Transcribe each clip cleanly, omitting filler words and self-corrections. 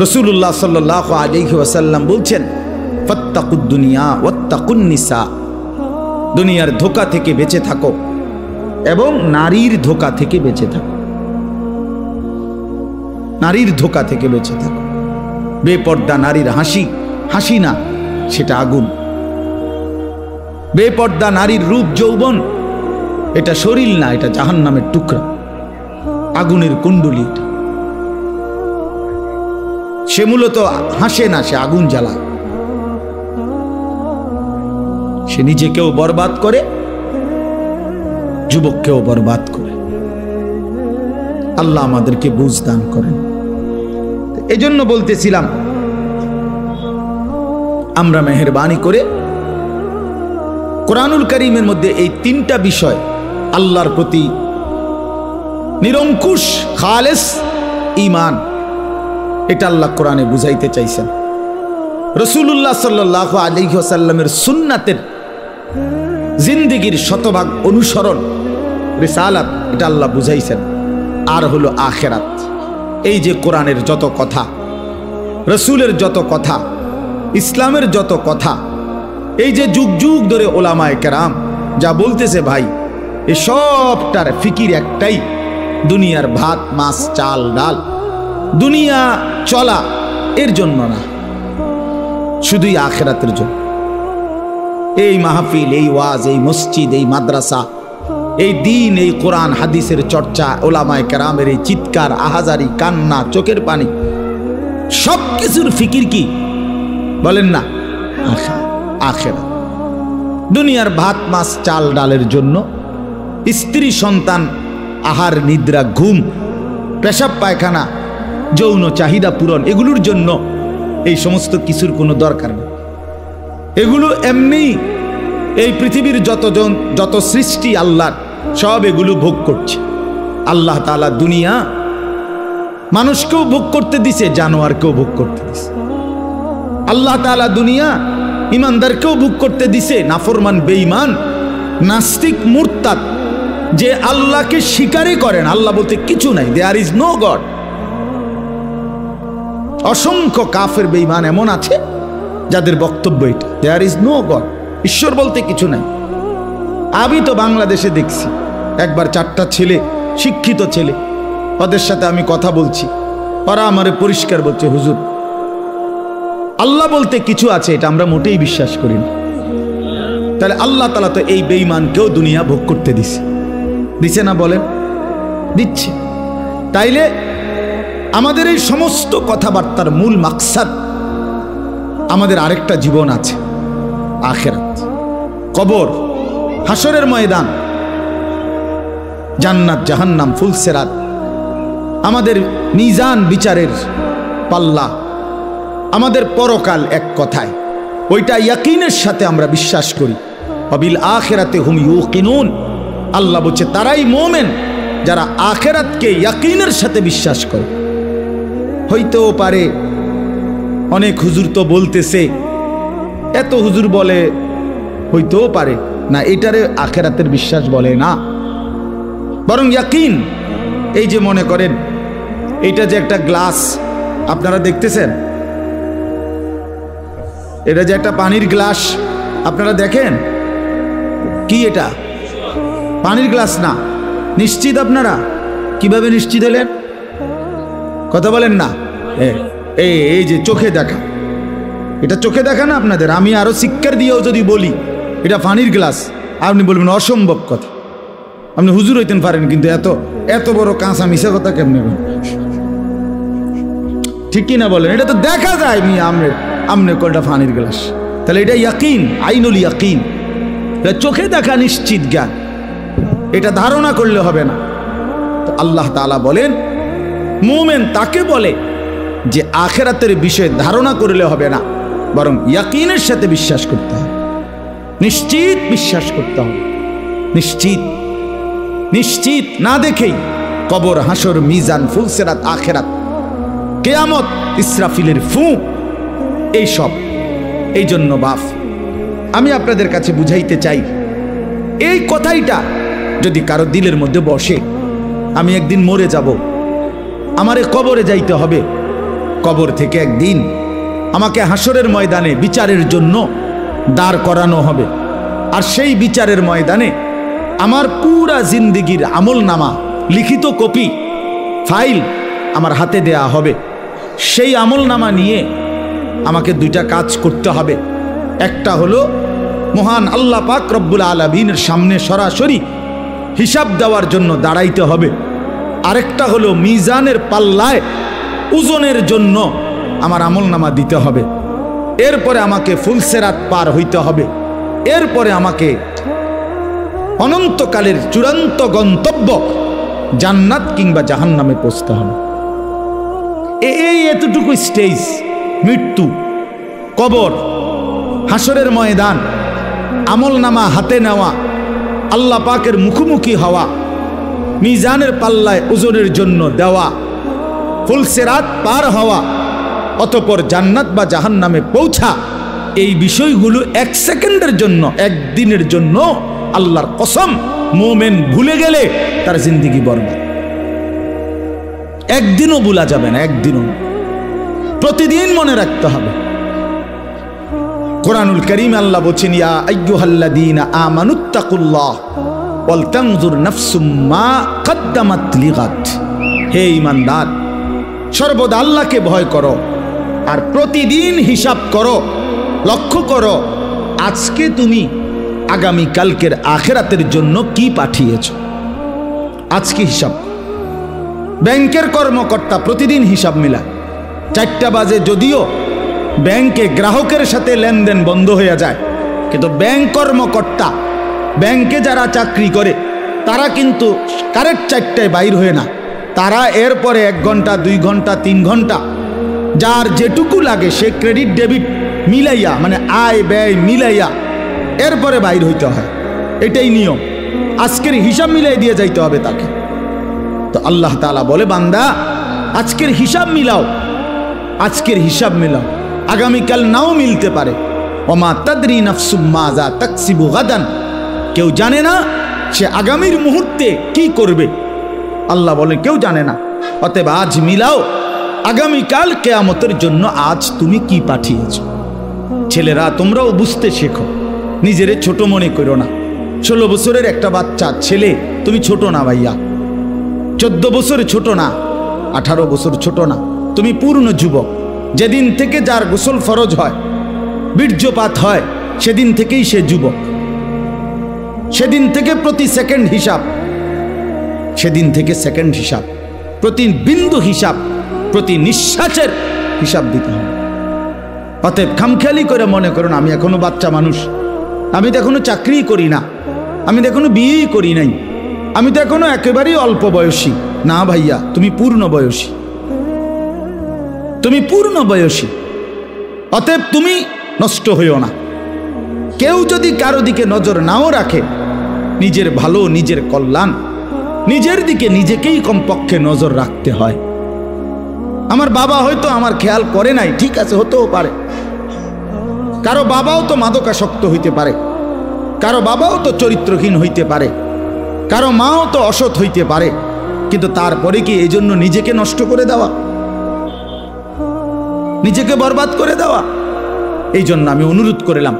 রাসূলুল্লাহ সাল্লাল্লাহু আলাইহি ওয়াসাল্লাম বলছেন, ফাত্তাকুদ দুনিয়া ওয়াত্তাকুন নিসা, দুনিয়ার ধোঁকা থেকে বেঁচে থাকো এবং নারীর ধোঁকা থেকে বেঁচে থাকো। নারীর ধোঁকা থেকে বেঁচে থাকো। বেপর্দা নারীর হাসি হাসি না, সেটা আগুন। বেপর্দা নারীর রূপ যৌবন এটা শরীর না, এটা জাহান্নামের টুকরা, আগুনের কুণ্ডলী। সে মূলত হাসে না, সে আগুন জ্বালায়। সে নিজেকেও বরবাদ করে, যুবককেও বরবাদ করে। আল্লাহ আমাদেরকে বুঝ দান করেন। এজন্য বলতেছিলাম, আমরা মেহেরবানি করে কোরআনুল কারীমের মধ্যে এই তিনটা বিষয়, আল্লাহর প্রতি নিরঙ্কুশ খালেস ঈমান, এটা আল্লাহ কোরআনে বুঝাইতে চাইছেন। রাসূলুল্লাহ সাল্লাল্লাহু আলাইহি ওয়াসাল্লামের সুন্নাতের জিন্দেগীর শতভাগ অনুসরণ, রিসালাত, এটা আল্লাহ বুঝাইছেন। আর হলো আখিরাত। এই যে কোরআনের যত কথা, রাসূলের যত কথা, ইসলামের যত কথা, এই যে যুগ যুগ ধরে ওলামায়ে কেরাম যা বলতেছে ভাই, এই সবটার ফিকির একটাই, দুনিয়ার ভাত মাছ চাল ডাল, দুনিয়া চলা এর জন্য না, শুধুই আখিরাতের জন্য। এই মাহফিল, এই ওয়াজ, এই মসজিদ, এই মাদ্রাসা, এই দিন, এই কোরআন হাদিসের চর্চা, ওলামায়ে কেরামের এই চিৎকার, আহাজারি, কান্না, চোখের পানি, সব কিছুর ফিকির কি বলেন না? আখিরাত। দুনিয়ার ভাত মাছ চাল ডালের জন্য, স্ত্রী সন্তান, আহার নিদ্রা, ঘুম, পেশাব পায়খানা, যৌন চাহিদা পূরণ, এগুলোর জন্য এই সমস্ত কিছুর কোনো দরকার নেই। এগুলো এমনি এই পৃথিবীর যত সৃষ্টি আল্লাহর, সব এগুলো ভোগ করছে। আল্লাহ তাআলা দুনিয়া মানুষকেও ভোগ করতে দিছে, জানোয়ারকেও ভোগ করতে দিছে। আল্লাহ তাআলা দুনিয়া ইমানদারকেও ভোগ করতে দিছে, নাফরমান, বেঈমান, নাস্তিক, মুরতাদ, যে আল্লাহকে স্বীকারই করেন, আল্লাহ বলতে কিছু নাই, দেয়ার ইজ নো গড। অসংখ্য কাফের বেঈমান এমন আছে যাদের বক্তব্য এটা, দেয়ার ইজ নো গড, ঈশ্বর বলতে কিছু নাই। আমি তো বাংলাদেশে দেখছি, একবার 4টা ছেলে, শিক্ষিত ছেলে, ওদের সাথে আমি কথা বলছি, ওরা আমারে পরিষ্কার বলছে, হুজুর আল্লাহ বলতে কিছু আছে, এটা আমরা মোটেই বিশ্বাস করি না। তাহলে আল্লাহ তাআলা তো এই বেঈমানকেও দুনিয়া ভোগ করতে দিছে, দিছে না বলেন? দিচ্ছে। তাইলে আমাদের এই সমস্ত কথাবার্তার মূল মাকসাদ, আমাদের আরেকটা জীবন আছে, আখিরাত, কবর, হাসরের ময়দান, জান্নাত জাহান্নাম, ফুলসেরাত, আমাদের মিজান বিচারের পাল্লা, আমাদের পরকাল। এক কথায় ওইটা ইয়াকিনের সাথে আমরা বিশ্বাস করি। ওয়াবিল আখিরাতি হুম ইউকিনুন, আল্লাহ বলছে তারাই মুমিন যারা আখিরাতকে ইয়াকিনের সাথে বিশ্বাস করে। হইতেও পারে অনেক হুজুর তো বলতেছে, এত হুজুর বলে, হইতেও পারে না, এটারে আখিরাতের বিশ্বাস বলে না, বরং ইয়াকিন। এই যে মনে করেন এইটা যে একটা গ্লাস আপনারা দেখতেছেন, এটা যে একটা পানির গ্লাস আপনারা দেখেন, কি এটা? পানির গ্লাস না। নিশ্চিত আপনারা? কিভাবে নিশ্চিত হলেন? কথা বলেন না। এই যে চোখে দেখা, এটা চোখে দেখা না আপনাদের? আমি আরো শিক্ষার দিয়েও যদি বলি এটা পানির গ্লাস, আপনি বলবেন অসম্ভব কথা, আপনি হুজুর হইতেন পারেন, কিন্তু এত বড় কাঁচা মিশা কথা কেমনে বলেন? ঠিক কিনা বলেন? এটা তো দেখা যায়, আমনে কলটা পানির গ্লাস। তাহলে এটা ইয়াকিন, আইনুল ইয়াকিন, এটা চোখে দেখা নিশ্চিত জ্ঞান, এটা ধারণা করলে হবে না। তো আল্লাহ তাআলা বলেন মুমিন তাকে বলে যে আখিরাতের বিষয়ে ধারণা করলে হবে না, বরং ইয়াকিনের সাথে বিশ্বাস করতে হবে, নিশ্চিত বিশ্বাস করতে হবে। নিশ্চিত নিশ্চিত না দেখেই কবর, হাসর, মিজান, ফুলসেরাত, আখিরাত, কিয়ামত, ইসরাফিলের ফু, এই সব। এই জন্য বাপ, আমি আপনাদের কাছে বুঝাইতে চাই, এই কথাইটা যদি কারো দিলের মধ্যে বসে, আমি একদিন মরে যাব, আমারে কবরে যাইতে হবে, কবর থেকে একদিন আমাকে হাসরের ময়দানে বিচারের জন্য দাঁড় করানো হবে। আর সেই বিচারের ময়দানে আমার পুরা জিন্দেগির আমল নামা লিখিত কপি ফাইল আমার হাতে দেয়া হবে। সেই আমল নামা নিয়ে আমাকে দুইটা কাজ করতে হবে। একটা হলো মহান আল্লাহ পাক রব্বুল আলামিনের সামনে সরাসরি হিসাব দেওয়ার জন্য দাঁড়াইতে হবে। আরেকটা হলো মিজানের পাল্লায় ওজনের জন্য আমার আমল নামা দিতে হবে। এরপরে আমাকে ফুলসেরাত পার হইতে হবে। এরপরে আমাকে অনন্তকালের চূড়ান্ত গন্তব্য জান্নাত কিংবা জাহান্নামে পৌঁছতে হবে। এই এতটুকু স্টেজ, মৃত্যু, কবর, হাসরের ময়দান, আমল নামা হাতে নেওয়া, আল্লাহ পাকের মুখোমুখি হওয়া, মিজানের পাল্লায় ওজনের জন্য দেওয়া, ফুলসেরাত পার হওয়া, অতঃপর জান্নাত বা জাহান্নামে পৌঁছা, এই বিষয়গুলো এক সেকেন্ডের জন্য, একদিনের জন্য আল্লাহর কসম মোমেন ভুলে গেলে তার জিন্দেগি বরবাদ। একদিনও ভুলা যাবে না, একদিনও, প্রতিদিন মনে রাখতে হবে। কোরআনুল কারীম আল্লাহ বলেন, ইয়া আইয়ুহাল্লাযীনা আমানুত্তাকুল্লাহ ওয়াল তানজুর নাফসুম মা কদ্দামাত লিগাদ। হে ঈমানদার, সর্বদা আল্লাহকে ভয় করো আর প্রতিদিন হিসাব করো, লক্ষ্য করো আজকে তুমি আগামী কালকের আখিরাতের জন্য কি পাঠিয়েছ। আজকে হিসাব। ব্যাংকের কর্মকর্তা প্রতিদিন হিসাব মিলায়। 4টা বাজে যদিও ব্যাংকে গ্রাহকের সাথে লেনদেন বন্ধ হয়ে যায়, কিন্তু ব্যাংক কর্মকর্তা, ব্যাংকে যারা চাকরি করে তারা কিন্তু কারেক্ট 4টায় বাইর হয়ে না। তারা এরপরে 1 ঘন্টা, 2 ঘন্টা, 3 ঘন্টা যার যেটুকু লাগে সে ক্রেডিট ডেবিট মিলাইয়া, মানে আয় ব্যয় মিলাইয়া এরপরে বাইর হইতে হয়। এটাই নিয়ম। আজকের হিসাব মিলাই দিয়ে যাইতে হবে তাকে। তো আল্লাহ তাআলা বলে, বান্দা আজকের হিসাব মিলাও, আজকের হিসাব মিলাও, আগামীকাল নাও মিলতে পারে। ওমা তাদরি নাফসুম মাজা তাকসিবু গাদান। কেউ জানে না সে আগামীর মুহূর্তে কি করবে। আল্লাহ বলে কেউ জানে না। অতএব আজ মিলাও, আগামীকাল কিয়ামতের জন্য আজ তুমি কি পাঠিয়েছ। ছেলেরা তোমরাও বুঝতে শেখো, নিজেরে ছোট মনে করো না। 16 বছরের একটা বাচ্চা ছেলে, তুমি ছোট না ভাইয়া। 14 বছর ছোট না, 18 বছর ছোট না, তুমি পূর্ণ যুবক। যেদিন থেকে যার গোসল ফরজ হয়, বীর্যপাত হয়, সেদিন থেকেই সে যুবক। সেদিন থেকে প্রতি সেকেন্ড হিসাব, সেদিন থেকে সেকেন্ড হিসাব, প্রতি বিন্দু হিসাব, প্রতি নিঃশ্বাসের হিসাব দিতে হবে। অতএব খামখেয়ালি করে মনে করুন আমি এখনো বাচ্চা মানুষ, আমি তো এখনো চাকরি করি না, আমি তো এখনো বিয়েই করি নাই, আমি তো এখনো একেবারেই অল্প বয়সী। না ভাইয়া, তুমি পূর্ণ বয়সী, তুমি পূর্ণ বয়সী। অতএব তুমি নষ্ট হইও না। কেউ যদি কারো দিকে নজর নাও রাখে, নিজের ভালো, নিজের কল্যাণ, নিজের দিকে নিজেকেই কমপক্ষে নজর রাখতে হয়। আমার বাবা হয়তো আমার খেয়াল করে নাই, ঠিক আছে, হতেও পারে। কারো বাবাও তো মাদকাসক্ত হইতে পারে, কারো বাবাও তো চরিত্রহীন হইতে পারে, কারো মাও তো অসৎ হইতে পারে, কিন্তু তারপরে কি এই জন্য নিজেকে নষ্ট করে দেওয়া, নিজেকে বরবাদ করে দেওয়া? এই জন্য আমি অনুরোধ করলাম,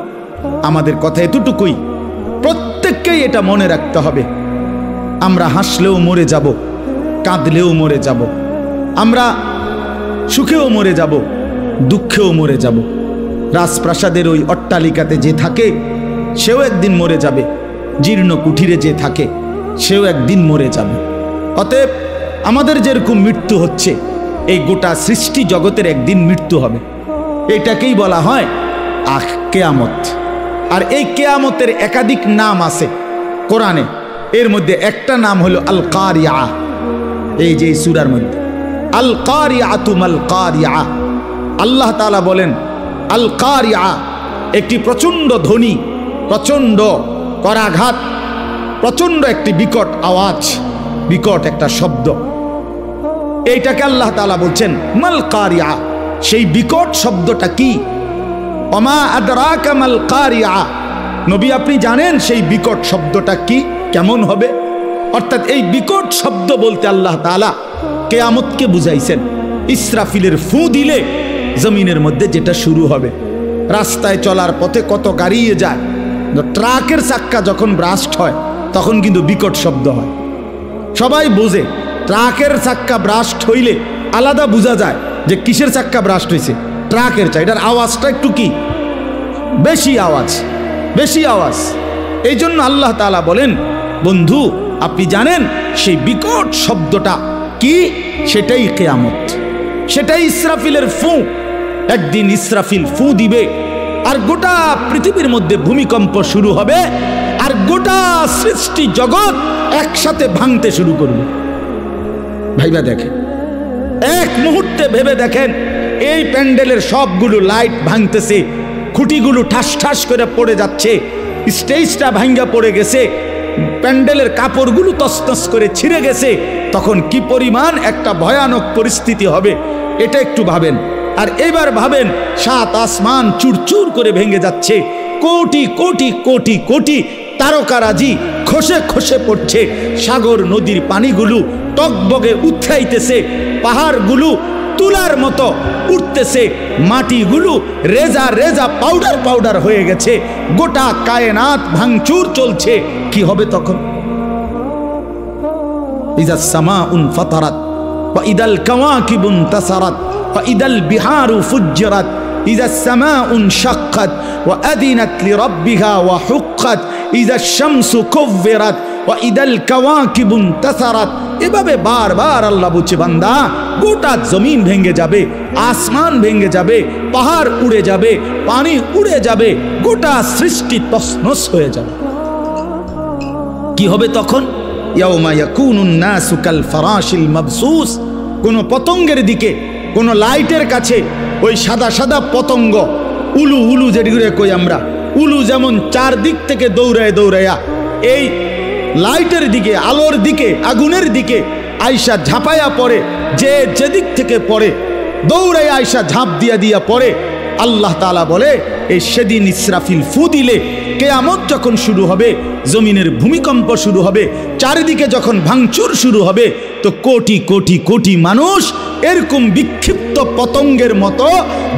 আমাদের কথা এতটুকুই, প্রত্যেককেই এটা মনে রাখতে হবে। আমরা হাসলেও মরে যাব, কাঁদলেও মরে যাব, আমরা সুখেও মরে যাব, দুঃখেও মরে যাব। রাজপ্রাসাদের ওই অট্টালিকাতে যে থাকে সেও একদিন মরে যাবে, জীর্ণ কুঠিরে যে থাকে সেও একদিন মরে যাবে। অতএব আমাদের যেরকম মৃত্যু হচ্ছে, এই গোটা সৃষ্টি জগতের একদিন মৃত্যু হবে। এটাকেই বলা হয় কিয়ামত। আর এই কিয়ামতের একাধিক নাম আছে কোরআনে। এর মধ্যে একটা নাম হলো আল কারিয়া। এই যে সূরার মধ্যে আল কারিয়াতু মাল কারিয়া, আল্লাহ তাআলা বলেন আল কারিয়া একটি প্রচণ্ড ধ্বনি, প্রচণ্ড করাঘাত, প্রচণ্ড একটি বিকট আওয়াজ, বিকট একটা শব্দ। এইটাকে আল্লাহ তাআলা বলছেন মাল কারিয়া। সেই বিকট শব্দটা কি? ওমা আদরাকা মাল কারিয়া। নবী আপনি জানেন সেই বিকট শব্দটা কি, কেমন হবে? অর্থাৎ এই বিকট শব্দ বলতে আল্লাহ তাআলা কিয়ামতকে বুঝাইছেন। ইসরাফিলের ফু দিলে জমিনের মধ্যে যেটা শুরু হবে। রাস্তায় চলার পথে কত গাড়িয়ে যায়, ট্রাকের চাক্কা যখন ব্রাস্ট হয় তখন কিন্তু বিকট শব্দ হয়। সবাই বোঝে ট্রাকের চাক্কা ব্রাস্ট হইলে আলাদা বোঝা যায় যে কিসের চাক্কা ব্রাস্ট হয়েছে, ট্রাকের চাই, এটার আওয়াজটা একটু কি বেশি আওয়াজ, বেশি আওয়াজ। এই জন্য আল্লাহ তাআলা বলেন, বন্ধু আপনি জানেন সেই বিকট শব্দটা কি? সেটাই কিয়ামত, সেটাই ইসরাফিলের ফু। একদিন ইসরাফিল ফু দিবে আর গোটা পৃথিবীর মধ্যে ভূমিকম্প শুরু হবে, আর গোটা সৃষ্টি জগৎ একসাথে ভাঙতে শুরু করবে। ভাইবা দেখেন, এক মুহূর্তে ভেবে দেখেন, এই প্যান্ডেলের সবগুলো লাইট ভাঙতেছে, খুঁটিগুলো ঠাস ঠাস করে পড়ে যাচ্ছে, স্টেজটা ভাঙ্গা পড়ে গেছে, প্যান্ডেলের কাপড়গুলো তছনছ করে ছিঁড়ে গেছে। তখন কি পরিমাণ একটা ভয়ানক পরিস্থিতি হবে এটা একটু ভাবেন। আর এবার ভাবেন, সাত আসমান চুরচুর করে ভেঙে যাচ্ছে, কোটি কোটি কোটি কোটি তারকারাজি খসে খসে পড়ছে, সাগর নদীর পানিগুলো টকবগে উৎখাইতেছে, পাহাড়গুলো তুলার মতো উঠতেছে, মাটিগুলো রেজা রেজা পাউডার পাউডার হয়ে গেছে, গোটা কায়নাত ভাঙচুর চলছে। কি হবে তখন? ইযা সামাউন ফাতারাত ওয়া ইদাল কাওয়াকিবুন তাসারাত ওয়া ইদাল বিহারু ফুজ্জিরাত ইযা সামাউন শাক্কাত ওয়া আদিনাত লিরাব্বিহা ওয়া হুক্কাত ইযা শামসু কুব্বিরাত ওয়া ইদাল কাওয়াকিবুন তাসারাত। এভাবে বারবার আল্লাহ বলছে, বান্দা গোটা জমিন ভেঙে যাবে, আসমান ভেঙে যাবে, পাহাড় উড়ে যাবে, পানি উড়ে যাবে, গোটা সৃষ্টি তছনছ হয়ে যাবে। কি হবে তখন? ইয়াউমা ইয়াকুনুন নাসু কাল ফারাশিল মাবসুস। কোন পতঙ্গের দিকে, কোন লাইটের কাছে ওই সাদা সাদা পতঙ্গ, উলু উলু যেগুলো কই আমরা, উলু যেমন চারদিক থেকে দৌড়ায় দৌড়াইয়া এই লাইটের দিকে, আলোর দিকে, আগুনের দিকে আয়সা ঝাঁপাইয়া পড়ে, যে যেদিক থেকে পড়ে দৌড়াইয়া আয়সা ঝাঁপ দিয়া দিয়া পড়ে। আল্লাহ তাআলা বলে, এই সেদিন ইসরাফিল ফু দিলে কিয়ামত যখন শুরু হবে, জমিনের ভূমিকম্প শুরু হবে, চারিদিকে যখন ভাঙচুর শুরু হবে, তো কোটি কোটি কোটি মানুষ এরকম বিক্ষিপ্ত পতঙ্গের মতো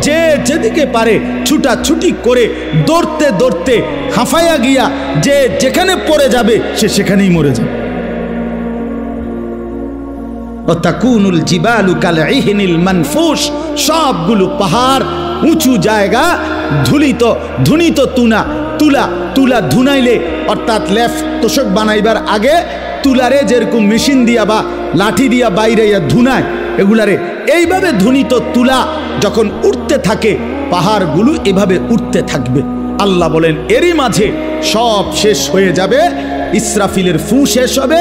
যে যেদিকে পারে ছুটাছুটি করে দৌড়তে দৌড়তে হাঁফাইয়া গিয়া যে যেখানে পড়ে যাবে সে সেখানেই মরে যাবে। তাকুনুল জিবালু কাল ইহনিল মানফুস। সবগুলো পাহাড়, উঁচু জায়গা ধুলিত ধুনিত তুলা তুলা ধুনাইলে, অর্থাৎ লেফ তোষক বানাইবার আগে তুলারে যেরকম মেশিন দিয়া বা লাঠি দিয়া বাইরে ধুনায়, এগুলারে এইভাবে ধুনিত তুলা যখন উঠতে থাকে, পাহাড়গুলো এভাবে উঠতে থাকবে। আল্লাহ বলেন, এরই মাঝে সব শেষ হয়ে যাবে, ইসরাফিলের ফু শেষ হবে,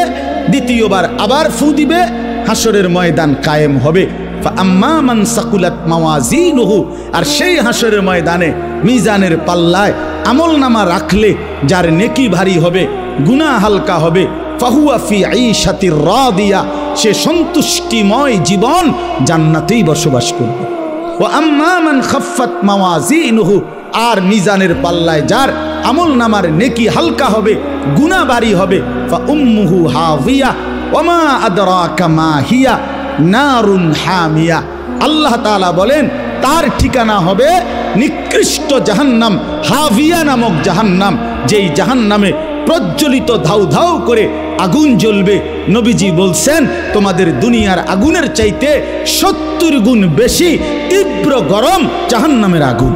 দ্বিতীয়বার আবার ফু দিবে, হাসরের ময়দান কায়েম হবে। ফাআম্মা মান সাকুলাত মাওয়াজিনুহু, আর সেই হাসরের ময়দানে মিজানের পাল্লায় আমলনামা রাখলে যার নেকি ভারী হবে, গুনাহ হালকা হবে, ফাহুয়া ফি ঈশাতির রাদিয়া, সে সন্তুষ্টিময় জীবন জান্নাতেই বসবাস করবে। ওয়া আম্মা মান খাফফাত মাওয়াজিনুহু, আর মিজানের পাল্লায় যার আমলনামার নেকি হালকা হবে, গুনাহ ভারী হবে, ফা উম্মুহু হাভিয়া ওয়া মা আদরাকা মা হিয়া নারুন হামিয়া। আল্লাহ তাআলা বলেন, তার ঠিকানা হবে নিকৃষ্ট জাহান্নাম, হাভিয়া নামক জাহান্নাম, যেই জাহান্নামে প্রজ্বলিত ধাউ ধাউ করে আগুন জ্বলবে। নবীজি বলছেন, তোমাদের দুনিয়ার আগুনের চাইতে 70 গুণ বেশি তীব্র গরম জাহান্নামের আগুন।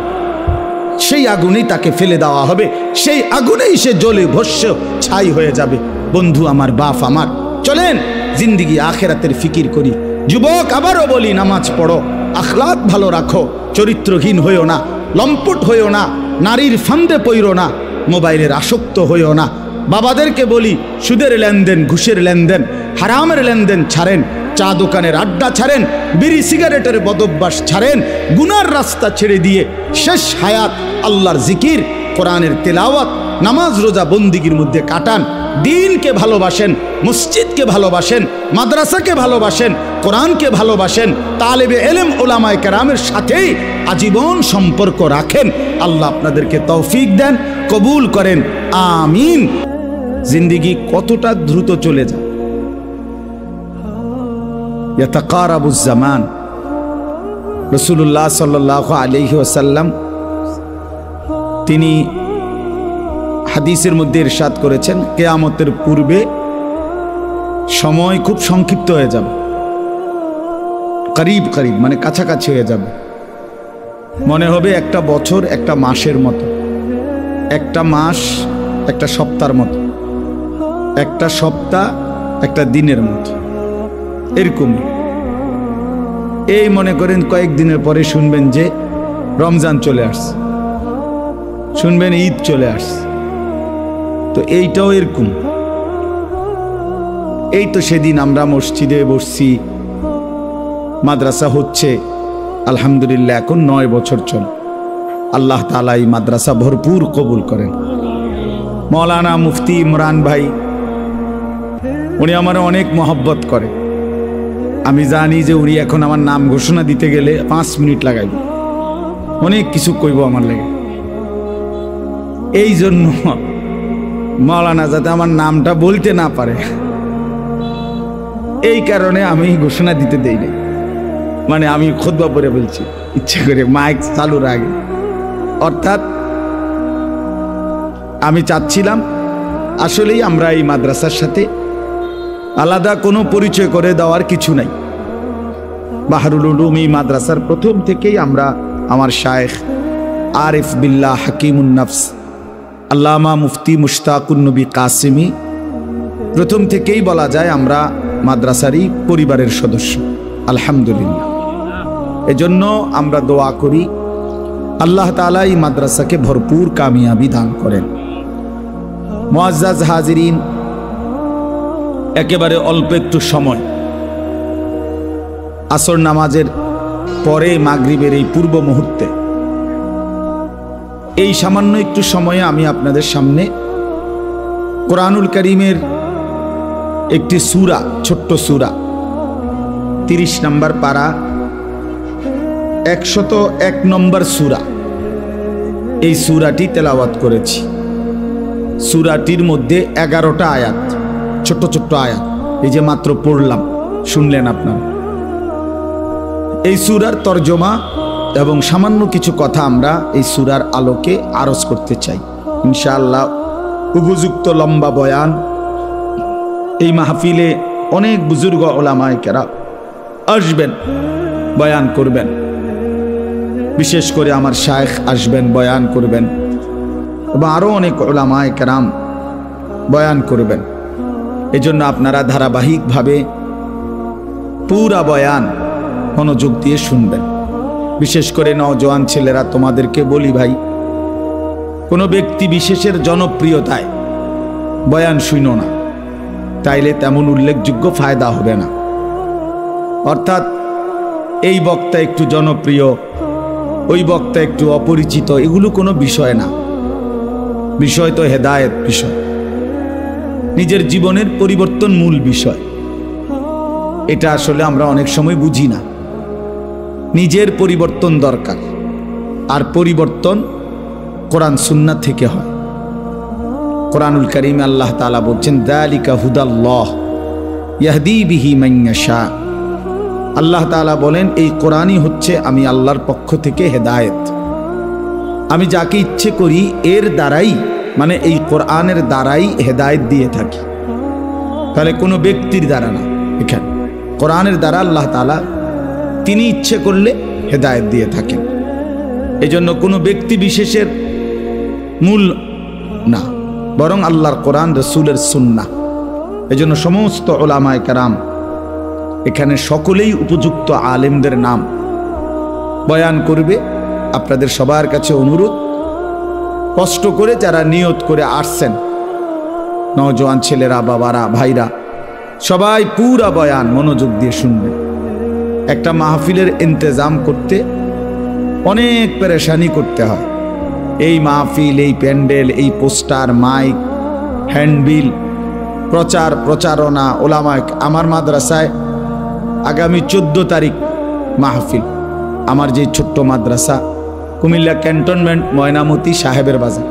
সেই আগুনেই তাকে ফেলে দেওয়া হবে, সেই আগুনেই সে জ্বলে ভস্ম ছাই হয়ে যাবে। বন্ধু আমার, বাপ আমার, চলেন জিন্দিগি আখেরাতের ফিকির করি। যুবক, আবারও বলি, নামাজ পড়ো, আখলাক ভালো রাখো, চরিত্রহীন হইও না, লম্পট হইও না, নারীর ফান্দে পইরো না, মোবাইলের আসক্ত হইও না। বাবাদেরকে বলি, সুদের লেনদেন, ঘুষের লেনদেন, হারামের লেনদেন ছাড়েন, চা দোকানের আড্ডা ছাড়েন, বিড়ি সিগারেটের বদভ্যাস ছাড়েন, গুনার রাস্তা ছেড়ে দিয়ে শেষ হায়াত আল্লাহর জিকির, কোরআনের তেলাওয়াত, নামাজ রোজা বন্দিগির মধ্যে কাটান। দিনকে ভালোবাসেন, মসজিদকে ভালোবাসেন, মাদ্রাসাকে ভালোবাসেন, কোরআনকে ভালোবাসেন, তালেবে এলেম ওলামায়ে কেরামের সাথেই আজীবন সম্পর্ক রাখেন। আল্লাহ আপনাদেরকে তৌফিক দেন, কবুল করেন, আমিন। জিন্দিগি কতটা দ্রুত চলে যায়। ইয়াতাকারাবুজ জামান, রাসূলুল্লাহ সাল্লাল্লাহু আলাইহি ওয়াসাল্লাম তিনি হাদিসের মধ্যে ইরশাদ করেছেন, কিয়ামতের পূর্বে সময় খুব সংক্ষিপ্ত হয়ে যাবে, করিব করিব মানে কাছাকাছি হয়ে যাবে। মনে হবে একটা বছর একটা মাসের মতো, একটা মাস একটা সপ্তাহের মতো, একটা সপ্তাহ একটা দিনের মতো, এরকম। এই মনে করেন কয়েকদিনের পরে শুনবেন যে রমজান চলে আসছে, শুনবেন ঈদ চলে আসছে। তো এইটাও এরকম। এই তো সেদিন আমরা মসজিদে বসছি, মাদ্রাসা হচ্ছে আলহামদুলিল্লাহ, এখন 9 বছর চল। আল্লাহ তাআলা এই মাদ্রাসা ভরপুর কবুল করেন। মৌলানা মুফতি ইমরান ভাই, উনি আমার অনেক মহব্বত করে। আমি জানি যে উনি এখন আমার নাম ঘোষণা দিতে গেলে 5 মিনিট লাগাইব, অনেক কিছু কইব আমার লাগে। এই জন্য মৌলানা যাতে আমার নামটা বলতে না পারে, এই কারণে আমি ঘোষণা দিতে দেই না। মানে আমি খুতবা পড়ে বলছি ইচ্ছে করে মাইক চালুর আগে। অর্থাৎ আমি চাচ্ছিলাম আসলেই আমরা এই মাদ্রাসার সাথে আলাদা কোনো পরিচয় করে দেওয়ার কিছু নাই। বাহরুল উলুম এই মাদ্রাসার প্রথম থেকেই আমরা আমার শায়েখ আরিফ বিল্লাহ হাকিমুন নফস আল্লামা মুফতি মুশতাকুন নবী কাসেমি, প্রথম থেকেই বলা যায় আমরা মাদ্রাসারই পরিবারের সদস্য আলহামদুলিল্লাহ। এজন্য আমরা দোয়া করি আল্লাহ তাআলা এই মাদ্রাসাকে ভরপুর কামিয়াবি দান করেন। মুআজ্জাজ হাজিরিন, একেবারে অল্প একটু সময়, আসর নামাজের পরে মাগরিবের এই পূর্ব মুহূর্তে, এই সামান্য একটু সময়ে আমি আপনাদের সামনে কোরআনুল কারীমের একটি সূরা, ছোট্ট সূরা 30 নম্বর পারা 101 নম্বর সূরা, এই সূরাটি তেলাওয়াত করেছি। সূরাটির মধ্যে 11টা আয়াত, ছোট্ট ছোট্ট আয়াত, এই যে মাত্র পড়লাম, শুনলেন আপনারা। এই সূরার তরজমা এবং সামান্য কিছু কথা আমরা এই সূরার আলোকে আরজ করতে চাই ইনশাআল্লাহ। উপযুক্ত লম্বা বয়ান, এই মাহফিলে অনেক বুজুর্গ ওলামায়ে কেরাম আসবেন, বয়ান করবেন। বিশেষ করে আমার শায়েখ আসবেন, বয়ান করবেন, এবং আরও অনেক ওলামায়ে কেরাম বয়ান করবেন। এজন্য আপনারা ধারাবাহিকভাবে পুরা বয়ান মনোযোগ দিয়ে শুনবেন। বিশেষ করে নওজোয়ান ছেলেরা, তোমাদেরকে বলি ভাই, কোনো ব্যক্তি বিশেষের জনপ্রিয়তায় বয়ান শুনো না, তাইলে তেমন উল্লেখযোগ্য ফায়দা হবে না। অর্থাৎ এই বক্তা একটু জনপ্রিয়, ওই বক্তা একটু অপরিচিত, এগুলো কোনো বিষয় না। বিষয় তো হেদায়েত বিষয়, নিজের জীবনের পরিবর্তন মূল বিষয়। এটা আসলে আমরা অনেক সময় বুঝি না। নিজের পরিবর্তন দরকার, আর পরিবর্তন কোরআন সুন্নাহ থেকে হয়। কোরআনুল কারীমে আল্লাহ তাআলা বলছেন, যালিকা হুদাল্লাহ ইয়াহদি বিহি মান ইয়াশা। আল্লাহ তাআলা বলেন, এই কোরআনই হচ্ছে আমি আল্লাহর পক্ষ থেকে হেদায়েত। আমি যাকে ইচ্ছে করি এর দ্বারাই, মানে এই কোরআনের দ্বারাই হেদায়েত দিয়ে থাকি। তাহলে কোনো ব্যক্তির দ্বারা না, এখানে কোরআনের দ্বারা আল্লাহ তাআলা তিনি ইচ্ছে করলে হেদায়েত দিয়ে থাকেন। এজন্য কোনো ব্যক্তি বিশেষের মূল না, বরং আল্লাহর কোরআন, রাসূলের সুন্নাহ। এজন্য সমস্ত উলামায়ে কেরাম এখানে সকলেই উপযুক্ত আলেমদের নাম বয়ান করবে। আপনাদের সবার কাছে অনুরোধ, কষ্ট করে যারা নিয়ত করে আসছেন, নওজোয়ান ছেলেরা, বাবারা, ভাইরা, সবাই পুরা বয়ান মনোযোগ দিয়ে শুনবেন। একটা মাহফিলের ইন্তজাম করতে অনেক পেরেশানি করতে হয়। এই মাহফিল, এই প্যান্ডেল, এই পোস্টার, মাইক, হ্যান্ডবিল, প্রচার প্রচারণা, ওলামায়ে, আমার মাদ্রাসায় আগামী 14 তারিখ মাহফিল। আমার যে ছোট্ট মাদ্রাসা কুমিল্লা ক্যান্টনমেন্ট ময়নামতি সাহেবের বাজার,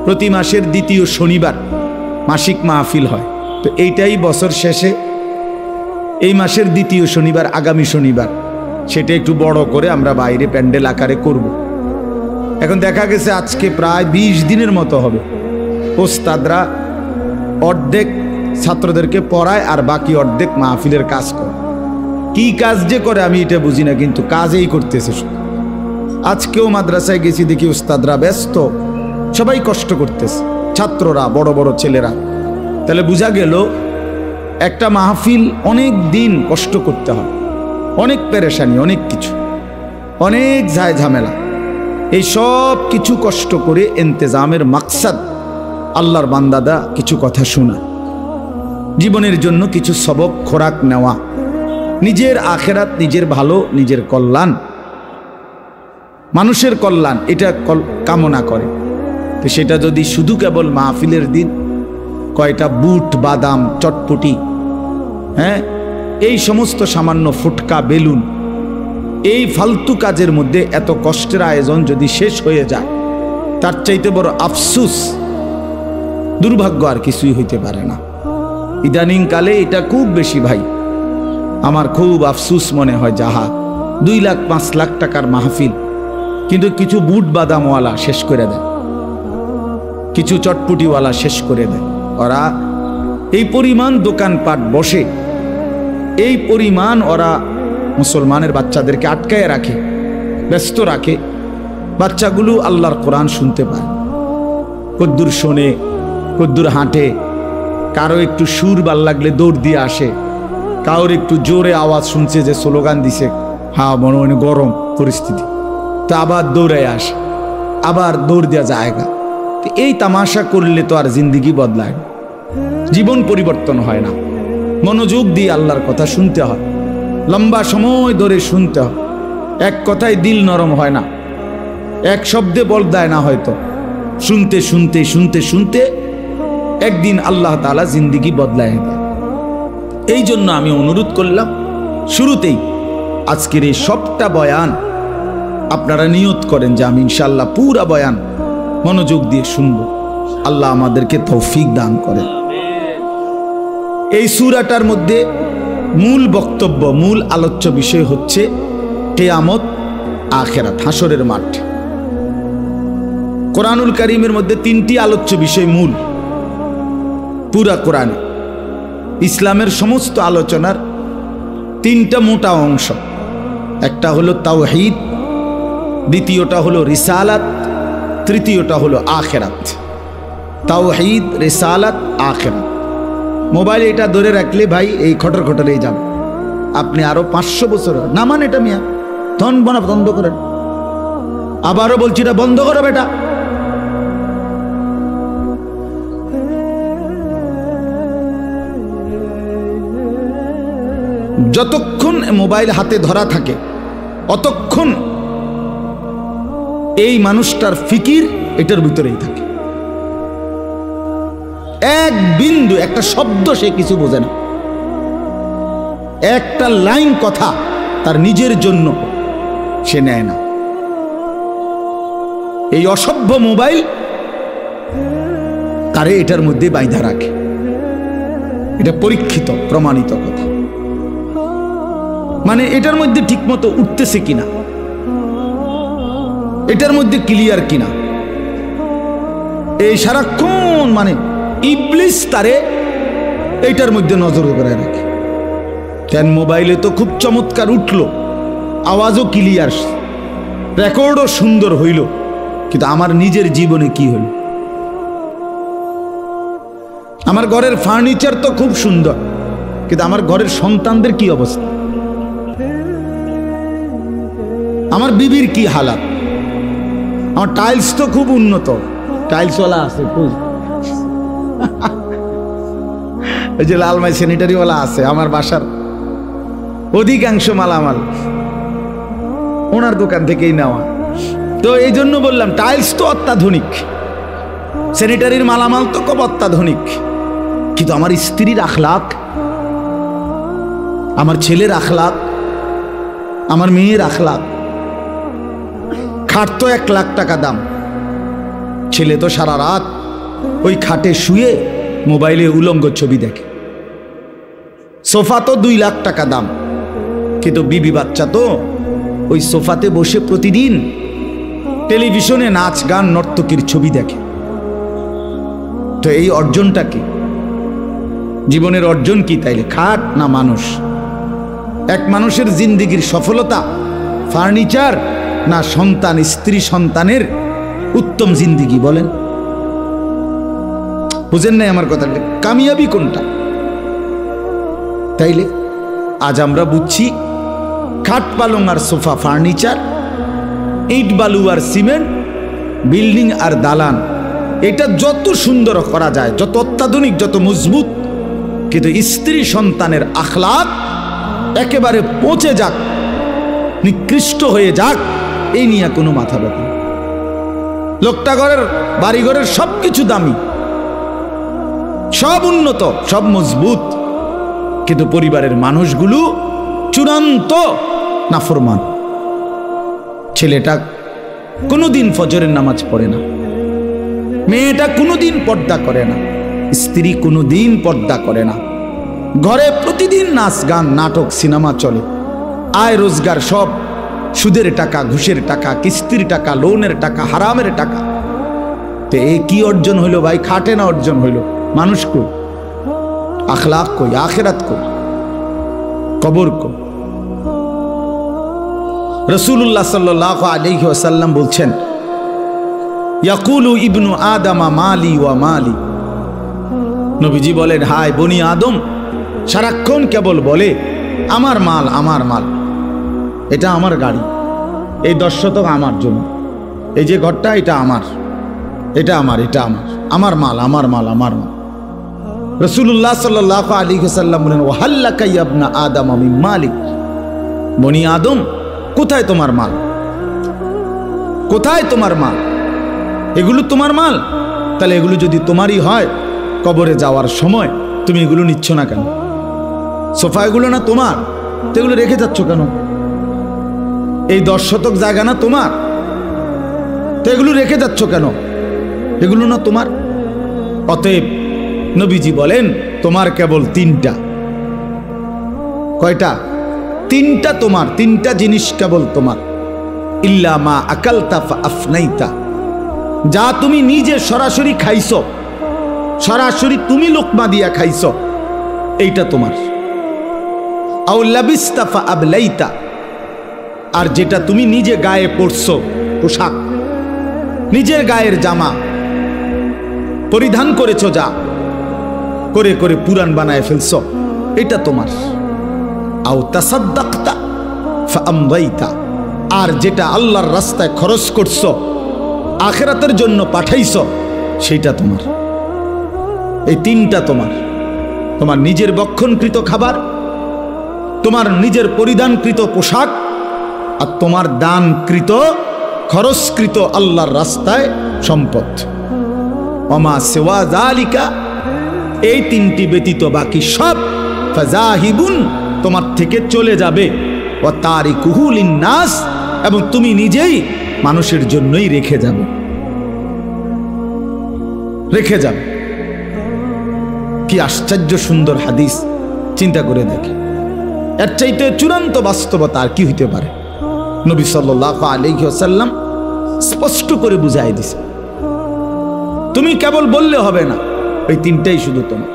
প্রতি মাসের দ্বিতীয় শনিবার মাসিক মাহফিল হয়। তো এইটাই বছর শেষে এই মাসের দ্বিতীয় শনিবার, আগামী শনিবার সেটা একটু বড় করে আমরা বাইরে প্যান্ডেল আকারে করব। এখন দেখা গেছে আজকে প্রায় 20 দিনের মতো হবে। ওস্তাদরা অর্ধেক ছাত্রদেরকে পড়ায় আর বাকি অর্ধেক মাহফিলের কাজ করে। কি কাজ যে করে আমি এটা বুঝি না, কিন্তু কাজেই করতেছে শুধু। আজকেও মাদ্রাসায় গেছি, দেখি ওস্তাদরা ব্যস্ত, সবাই কষ্ট করতেছে, ছাত্ররা, বড় বড় ছেলেরা। তাহলে বোঝা গেল একটা মাহফিল অনেক দিন কষ্ট করতে হয়, অনেক পেরেশানি, অনেক কিছু, অনেক ঝায় ঝামেলা। এই সব কিছু কষ্ট করে ইন্তেজামের মাকসাদ আল্লাহর বান্দাদা কিছু কথা শোনা, জীবনের জন্য কিছু সবক খোরাক নেওয়া, নিজের আখেরাত, নিজের ভালো, নিজের কল্যাণ, মানুষের কল্যাণ, এটা কামনা করে। তো সেটা যদি শুধু কেবল মাহফিলের দিন কয়টা বুট, বাদাম, চটপটি, হ্যাঁ, এই সমস্ত সামান্য ফুটকা, বেলুন, এই ফালতু কাজের মধ্যে এত কষ্টের আয়োজন যদি শেষ হয়ে যায়, তার চাইতে বড় আফসুস, দুর্ভাগ্য আর কিছুই হইতে পারে না। ইদানিং কালে এটা খুব বেশি ভাই, আমার খুব আফসুস মনে হয়। যাহা 2 লাখ 5 লাখ টাকার মাহফিল, কিন্তু কিছু বুট বাদামওয়ালা শেষ করে দেয়, কিছু চটপুটিওয়ালা শেষ করে দেয়। ওরা এই পরিমাণ দোকানপাট বসে, এই পরিমাণ ওরা মুসলমানের বাচ্চাদেরকে আটকায় রাখে, ব্যস্ত রাখে। বাচ্চাগুলো আল্লাহর কোরআন শুনতে পায়, কদ্দুর শোনে, কদ্দুর হাঁটে, কারো একটু সুর ভাল লাগলে দৌড় দিয়ে আসে, কারোর একটু জোরে আওয়াজ শুনছে যে স্লোগান দিছে, হ্যাঁ মনে মনে গরম পরিস্থিতি, তা আবার দৌড়ায় আসে, আবার দৌড় দেওয়া জায়গা। এই তামাশা করলে তো আর জিন্দিগি বদলায় না, জীবন পরিবর্তন হয় না। মনোযোগ দিয়ে আল্লাহর কথা শুনতে হয়, লম্বা সময় ধরে শুনতে হয়। এক কথায় দিল নরম হয় না, এক শব্দে বদলায় না, হয়তো শুনতে শুনতে শুনতে শুনতে একদিন আল্লাহ তাআলা জিন্দিগি বদলায় দেয়। এই জন্য আমি অনুরোধ করলাম শুরুতেই, আজকের এই সবটা বয়ান আপনারা নিয়ত করেন যে আমি ইনশাআল্লাহ পুরা বয়ান মনোযোগ দিয়ে শুনব। আল্লাহ আমাদেরকে তৌফিক দান করেন। এই সূরাটার মধ্যে মূল বক্তব্য, মূল আলোচ্য বিষয় হচ্ছে কিয়ামত, আখিরাত, হাসরের মাঠ। কোরআনুল কারীমের মধ্যে 3টি আলোচ্য বিষয় মূল পুরা কোরআনে। ইসলামের সমস্ত আলোচনার 3টা মোটা অংশ, একটা হলো তাওহীদ, দ্বিতীয়টা হলো রিসালাত, তৃতীয়টা হলো আখিরাত। তাওহীদ, রিসালাত, আখিরাত। মোবাইল এটা ধরে রাখলে ভাই এই খটর খটরেই যান, আপনি আরো 500 বছর না মান এটা মিয়া ধন বন্ধ করেন। আবারও বলছি এটা বন্ধ করো বেটা। যতক্ষণ মোবাইল হাতে ধরা থাকে অতক্ষণ এই মানুষটার ফিকির এটার ভিতরেই থাকে। এক বিন্দু, একটা শব্দ সে কিছু বোঝে না, একটা লাইন কথা তার নিজের জন্য সে নেয় না। এই অসভ্য মোবাইল তারে এটার মধ্যে বাইধা রাখে। এটা পরীক্ষিত, প্রমাণিত কথা। মানে এটার মধ্যে ঠিকমতো উঠতেছে কিনা, এটার মধ্যে ক্লিয়ার কিনা, এই সারাক্ষণ মানে ইবলিস তারে এইটার মধ্যে নজর করে রাখে। কেন মোবাইলে তো খুব চমৎকার উঠলো, আওয়াজও ক্লিয়ার, রেকর্ডও সুন্দর হইল, কিন্তু আমার নিজের জীবনে কি হইল? আমার ঘরের ফার্নিচার তো খুব সুন্দর, কিন্তু আমার ঘরের সন্তানদের কি অবস্থা, আমার বিবির কি হালাত, আমার টাইলস তো খুব উন্নত, টাইলসওয়ালা আছে খুব, ওই যে লালমাই স্যানিটারিওয়ালা আছে, আমার বাসার অধিকাংশ মালামাল ওনার দোকান থেকেই নেওয়া। তো এই জন্য বললাম টাইলস তো অত্যাধুনিক, স্যানিটারির মালামাল তো খুব অত্যাধুনিক, কিন্তু আমার স্ত্রীর আখলাক, আমার ছেলের আখলাক, আমার মেয়ের আখলাক। খাট তো 1 লাখ টাকা দাম, ছেলে তো সারা রাত ওই খাটে শুয়ে মোবাইলে উলঙ্গ ছবি দেখে। সোফা তো 2 লাখ টাকা দাম, কিন্তু বিবি বাচ্চা তো ওই সোফাতে বসে প্রতিদিন টেলিভিশনে নাচ গান নর্তকীর ছবি দেখে। তো এই অর্জনটা কি? জীবনের অর্জন কি তাইলে? খাট না মানুষ? এক মানুষের জিন্দেগির সফলতা ফার্নিচার না সন্তান, স্ত্রী সন্তানের উত্তম জিন্দেগি? বলেন, বুঝেন নাই আমার কথা? কামিয়াবি কোনটা? তাইলে আজ আমরা বুঝছি খাট পালং আর সোফা ফার্নিচার, ইট বালু আর সিমেন্ট, বিল্ডিং আর দালান, এটা যত সুন্দর করা যায়, যত অত্যাধুনিক, যত মজবুত, কিন্তু স্ত্রী সন্তানের আখলাক একেবারে পচে যাক, নিকৃষ্ট হয়ে যাক, এই নিয়ে কোনো মাথা ব্যথা। লোকটা ঘরের বাড়িঘরের সব কিছু দামি, সব উন্নত, সব মজবুত, কিন্তু পরিবারের মানুষগুলো চূড়ান্ত নাফরমান। ছেলেটা কোনোদিন ফজরের নামাজ পড়ে না, মেয়েটা কোনোদিন পর্দা করে না, স্ত্রী কোনোদিন পর্দা করে না, ঘরে প্রতিদিন নাচ গান নাটক সিনেমা চলে, আয় রোজগার সব সুদের টাকা, ঘুষের টাকা, কিস্তির টাকা, লোনের টাকা, হারামের টাকা। তো এ কি অর্জন হইল ভাই? খাটে না অর্জন হইল? মানুষ কই? আখলাক কই? আখিরাত কই? কবর কই? রাসূলুল্লাহ সাল্লাল্লাহু আলাইহি ওয়াসাল্লাম বলছেন, ইয়াকুলু ইবনু আদামা মালি ওয়া মালি। নবীজি বলেন, হায় বনি আদম সারাক্ষণ কেবল বলে আমার মাল, আমার মাল, এটা আমার গাড়ি, এই 10 শতক আমার জন্য, এই যে ঘরটা এটা আমার, এটা আমার, এটা আমার, আমার মাল, আমার মাল, আমার মাল। রাসূলুল্লাহ সাল্লাল্লাহু আলাইহি ওয়াসাল্লাম বলেন, ওয়াহাল্লাকা ইয়া ইবনা আদম মিন মালিক। বনি আদম, কোথায় তোমার মাল? কোথায় তোমার মাল? এগুলো তোমার মাল? তাহলে এগুলো যদি তোমারই হয়, কবরে যাওয়ার সময় তুমি এগুলো নিচ্ছ না কেন? সোফা এগুলো না তোমার, তো এগুলো রেখে যাচ্ছ কেন? এই 10 শতক জায়গা না তোমার, তো এগুলো রেখে যাচ্ছ কেন? এগুলো না তোমার। অতএব নবীজি বলেন, তোমার কেবল 3টা। কয়টা? 3টা তোমার, 3টা জিনিস কেবল তোমার। ইল্লা মা আকালতা ফা আফনাইতা, যা তুমি নিজে সরাসরি খাইছো, সরাসরি তুমি লোকমা দিয়া খাইছো, এইটা তোমার। আও লাবিস্তা ফা আবলাইতা, আর যেটা তুমি নিজে গায়ে পরছো, পোশাক, নিজের গায়ের জামা পরিধান করেছো, যা করে করে পুরান বানায় ফেলছো, এটা তোমার। আও তাসাদ্দাকতা ফা আমদাইতা, আর যেটা আল্লাহর রাস্তায় খরচ করছো, আখিরাতের জন্য পাঠাইছো, সেইটা তোমার। এই 3টা তোমার। তোমার নিজের বক্ষণকৃত খাবার, তোমার নিজের পরিধানকৃত পোশাক, আর তোমার দানকৃত, খরচকৃত আল্লাহর রাস্তায় সম্পদ। ওমা সিওয়া যালিকা, এই 3টি ব্যতীত বাকি সব ফাযাহিবুন, তোমার থেকে চলে যাবে। ওয়া তারিকুহু লিন্নাস, এবং তুমি নিজেই মানুষের জন্যই রেখে যাবে, রেখে যাবে। কি আশ্চর্য সুন্দর হাদিস, চিন্তা করে দেখে। এর চাইতে চূড়ান্ত বাস্তবতা আর কি হইতে পারে? নবী সাল্লাল্লাহু আলাইহি ওয়াসাল্লাম স্পষ্ট করে বুঝাই দিছে। তুমি কেবল বললে হবে না, ওই 3টাই শুধু তোমার।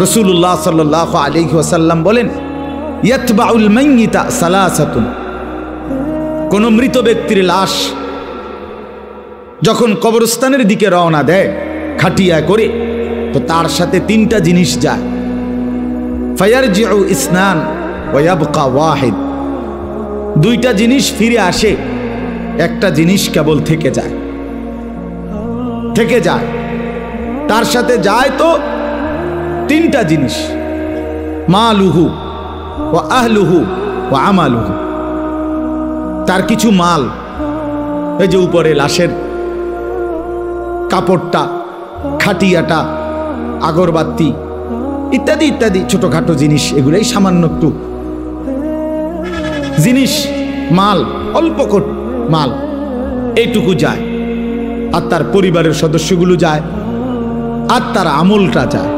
রাসূলুল্লাহ সাল্লাল্লাহু আলাইহি ওয়াসাল্লাম বলেন, ইয়াতবাউল মাইয়িতা সালাসাতুন, কোন মৃত ব্যক্তির লাশ যখন কবরস্থানের দিকে রওনা দেয় খাটিয়ায় করে, তো তার সাথে 3টা জিনিস যায়। ফায়ারজিউ ইসনান ওয়া ইয়াবকা ওয়াহিদ, 2টা জিনিস ফিরে আসে, একটা জিনিস কেবল থেকে যায়, থেকে যায়। তার সাথে যায় তো 3টা জিনিস, মালুহু ওয়া আহলুহু ওয়া আমালুহু। তার কিছু মাল, এই যে উপরে লাশের কাপড়টা, খাটিয়াটা, আগরবাতি ইত্যাদি ইত্যাদি ছোটখাটো জিনিস, এগুলাই সামান্য একটু জিনিস, মাল, অল্প মাল, এইটুকু যায়। আর তার পরিবারের সদস্যগুলো যায়, আর তার আমলটা যায়।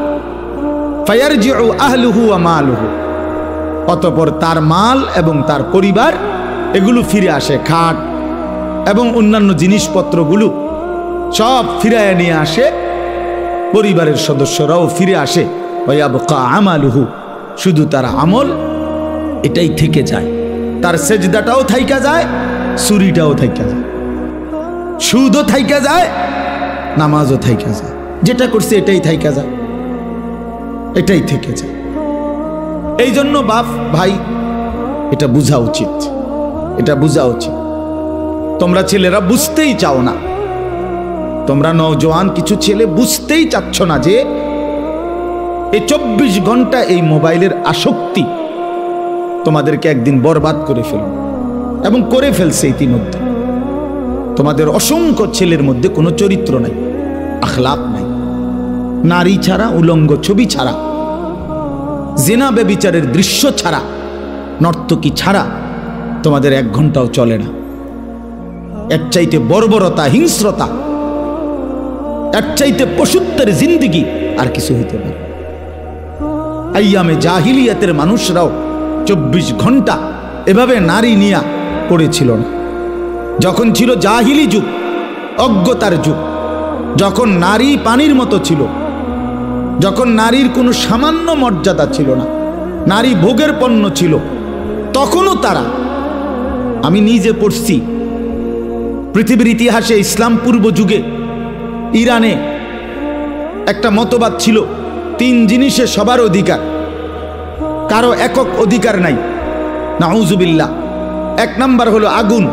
ফায়ারজিউ আহলুহু ওয়া মালুহু, অতঃপর তার মাল এবং তার পরিবার এগুলো ফিরে আসে, খাট এবং অন্যান্য জিনিসপত্রগুলো সব ফিরায় নিয়ে আসে, পরিবারের সদস্যরাও ফিরে আসে। ওয়ায়াবকা আমালুহু, শুধু তার আমল এটাই থেকে যায়, তার সেজদাটাও থাইকা যায়, চুরিটাও থাইকা যায়, সুদও থাইকা যায়, নামাজও থাইকা যায়, যেটা করছে এটাই থাইকা যায়, এটাই থেকে যায়। এই জন্য বাপ ভাই এটা বোঝা উচিত, এটা বোঝা উচিত। তোমরা ছেলেরা বুঝতেই চাও না, তোমরা নওজোয়ান কিছু ছেলে বুঝতেই চাচ্ছ না যে এই 24 ঘন্টা এই মোবাইলের আসক্তি তোমাদেরকে একদিন বরবাদ করে ফেলবে, এবং করে ফেলছে ইতিমধ্যে। তোমাদের অসংখ্য ছেলের মধ্যে কোনো চরিত্র নাই, আখলাক নাই, নারী ছাড়া, উলঙ্গ ছবি ছাড়া, জিনা ব্যভিচারের দৃশ্য ছাড়া, নর্তকী ছাড়া তোমাদের 1 ঘন্টাও চলে না। এর চাইতে বর্বরতা, হিংস্রতা, এর চাইতে পশুত্বের জিন্দিগি আর কিছু হইতে পারে। আইয়ামে জাহিলিয়াতের মানুষরাও 24 ঘন্টা এভাবে নারী নিয়া পড়েছিল না। যখন ছিল জাহিলি যুগ, অজ্ঞতার যুগ, যখন নারী পানির মতো ছিল, যখন নারীর কোনো সামান্য মর্যাদা ছিল না, নারী ভোগের পণ্য ছিল, তখনও তারা, আমি নিজে পড়ছি পৃথিবীর ইতিহাসে ইসলাম পূর্ব যুগে ইরানে একটা মতবাদ ছিল 3 জিনিসে সবার অধিকার, কারো একক অধিকার নাই। নাউজুবিল্লাহ। 1 নাম্বার হলো আগুন,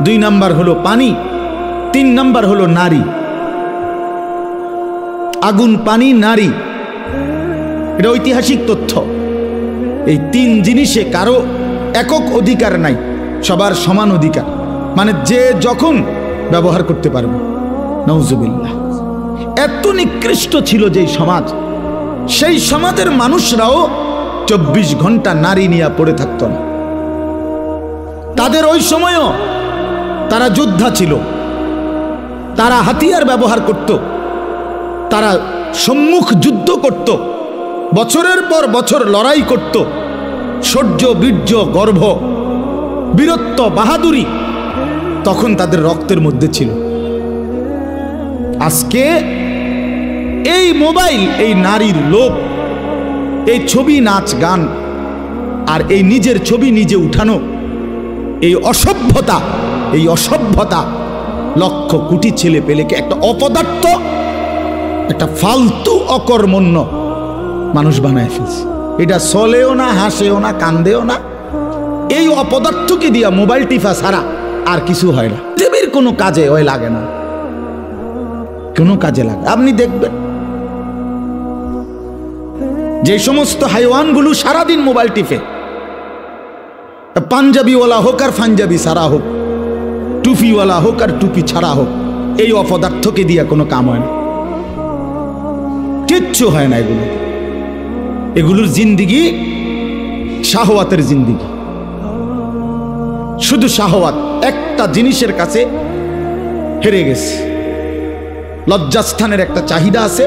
2 নাম্বার হলো পানি, 3 নাম্বার হলো নারী। আগুন, পানি, নারী, এটা ঐতিহাসিক তথ্য। এই 3 জিনিসে কারো একক অধিকার নাই, সবার সমান অধিকার, মানে যে যখন ব্যবহার করতে পারবে। নাউজুবিল্লাহ। এত নিকৃষ্ট ছিল যেই সমাজ, সেই সমাজের মানুষরাও 24 ঘন্টা নারী নিয়ে পড়ে থাকত না। তাদের ওই সময়ও তারা যোদ্ধা ছিল, তারা হাতিয়ার ব্যবহার করত, তারা সম্মুখ যুদ্ধ করত, বছরের পর বছর লড়াই করত, শৌর্য, বীর্য, গর্ভ, বীরত্ব, বাহাদুরি তখন তাদের রক্তের মধ্যে ছিল। আজকে এই মোবাইল, এই নারীর লোভ, এই ছবি, নাচ, গান, আর এই নিজের ছবি নিজে উঠানো, এই অসভ্যতা, এই অসভ্যতা লক্ষ কোটি ছেলে পেলেকে একটা অপদার্থ, একটা ফালতু অকর্মণ্য মানুষ বানায় ফেলছে। এটা চলেও না, হাসেও না, কান্দেও না। এই অপদার্থকে দিয়া মোবাইল টিফা ছাড়া আর কিছু হয় না। পৃথিবীর কোনো কাজে ওই লাগে না, কোনো কাজে লাগে। আপনি দেখবেন যে সমস্ত হাইওয়ানগুলো সারাদিন মোবাইল টিপে, পাঞ্জাবিওয়ালা হোক আর পাঞ্জাবি ছাড়া হোক, টুপিওয়ালা হোক আর টুপি ছাড়া হোক, এই অপদার্থকে দিয়া কোনো কাম হয় না, কিচ্ছু হয় না। এগুলোর জিন্দিগি শাহওয়াতের জিন্দিগি, শুধু শাহওয়াত। একটা জিনিসের কাছে হেরে গেছে, লজ্জাস্থানের একটা চাহিদা আছে,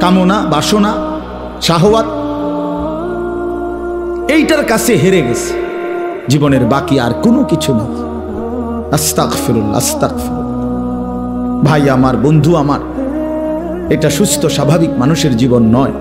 কামনা, বাসনা, শাহওয়াত, এইটার কাছে হেরে গেছে। জীবনের বাকি আর কোনো কিছু নেই। আস্তাগফিরুল্লাহ, আস্তাগফিরুল্লাহ। ভাই আমার, বন্ধু আমার, এটা সুস্থ স্বাভাবিক মানুষের জীবন নয়।